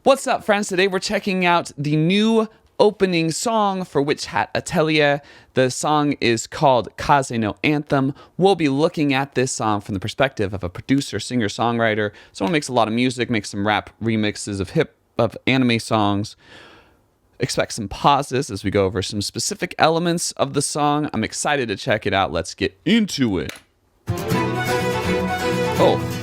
What's up, friends? Today we're checking out the new opening song for Witch Hat Atelier. The song is called Kaze no Anthem. We'll be looking at this song from the perspective of a producer, singer, songwriter, someone who makes a lot of music, makes some rap remixes of anime songs. Expect some pauses as we go over some specific elements of the song. I'm excited to check it out. Let's get into it. Oh.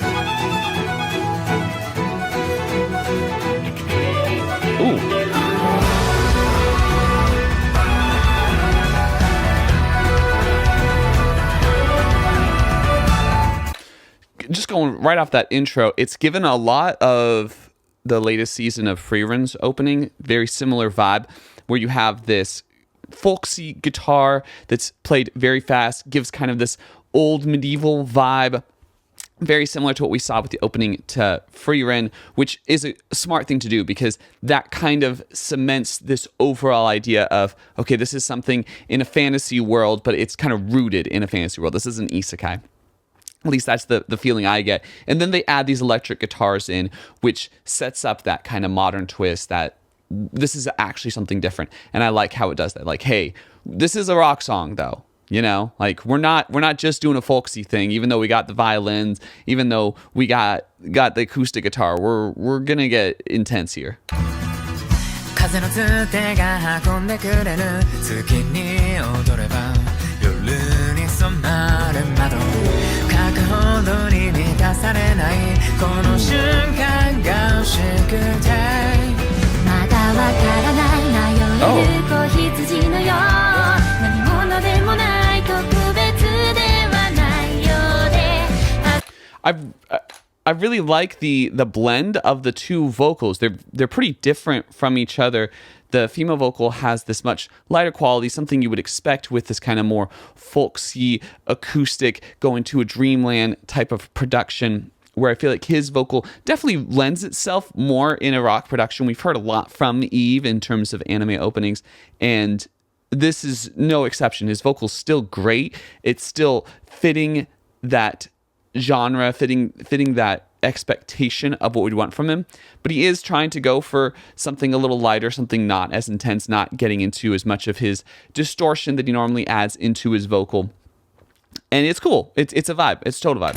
Just going right off that intro, it's given a lot of the latest season of Freerun's opening. Very similar vibe where you have this folksy guitar that's played very fast, gives kind of this old medieval vibe. Very similar to what we saw with the opening to Freerun, which is a smart thing to do because that kind of cements this overall idea of, okay, this is something in a fantasy world, but it's kind of rooted in a fantasy world. This is an isekai. At least that's the feeling I get. And then they add these electric guitars in, which sets up that kind of modern twist that this is actually something different. And I like how it does that. Like, hey, this is a rock song though. You know, like we're not just doing a folksy thing, even though we got the violins, even though we got the acoustic guitar. We're gonna get intense here. I really like the blend of the two vocals. They're pretty different from each other. The female vocal has this much lighter quality, something you would expect with this kind of more folksy, acoustic, going to a dreamland type of production, where I feel like his vocal definitely lends itself more in a rock production. We've heard a lot from Eve in terms of anime openings, and this is no exception. His vocal's still great. It's still fitting that genre, fitting that expectation of what we'd want from him, but he is trying to go for something a little lighter, something not as intense, not getting into as much of his distortion that he normally adds into his vocal. And it's cool. It's a vibe. It's a total vibe.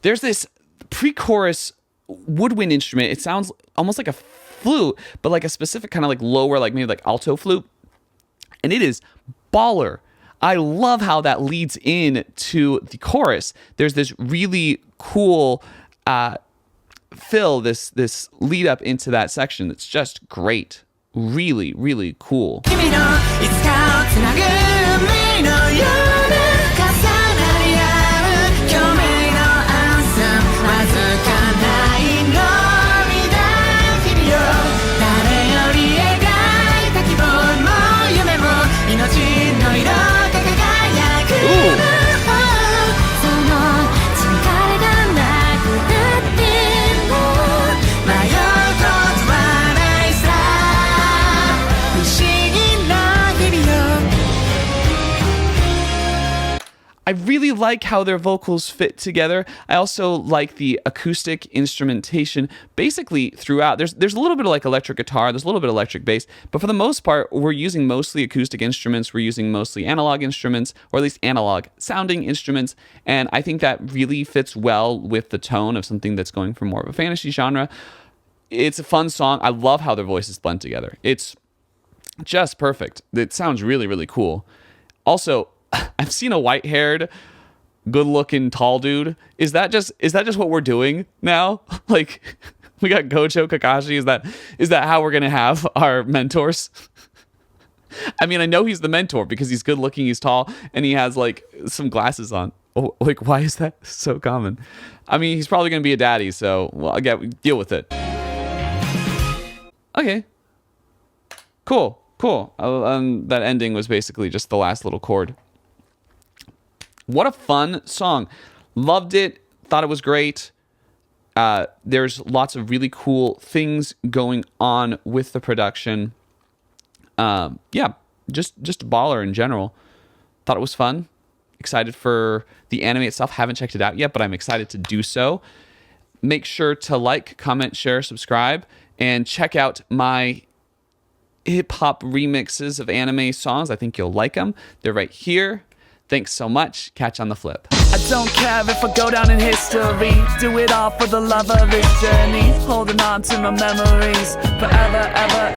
There's this pre-chorus woodwind instrument. It sounds almost like a flute, but like a specific kind of like lower, like maybe like alto flute. And it is baller. I love how that leads in to the chorus. There's this really cool fill, this lead up into that section that's just great. Really, really cool. I really like how their vocals fit together. I also like the acoustic instrumentation basically throughout. There's a little bit of like electric guitar, there's a little bit of electric bass, but for the most part, we're using mostly acoustic instruments. We're using mostly analog instruments, or at least analog sounding instruments. And I think that really fits well with the tone of something that's going for more of a fantasy genre. It's a fun song. I love how their voices blend together. It's just perfect. It sounds really, really cool. Also, I've seen a white-haired, good-looking, tall dude. Is that just what we're doing now? Like, we got Gojo, Kakashi. Is that how we're gonna have our mentors? I mean, I know he's the mentor because he's good-looking, he's tall, and he has like some glasses on. Oh, like, why is that so common? I mean, he's probably gonna be a daddy, so well, deal with it. Okay, cool. That ending was basically just the last little chord. What a fun song. Loved it. Thought it was great. There's lots of really cool things going on with the production. Yeah, just a baller in general. Thought it was fun. Excited for the anime itself. Haven't checked it out yet, but I'm excited to do so. Make sure to like, comment, share, subscribe, and check out my hip-hop remixes of anime songs. I think you'll like them. They're right here. Thanks so much. Catch you on the flip. I don't care if I go down in history. Do it all for the love of this journey. Holding on to my memories forever, ever.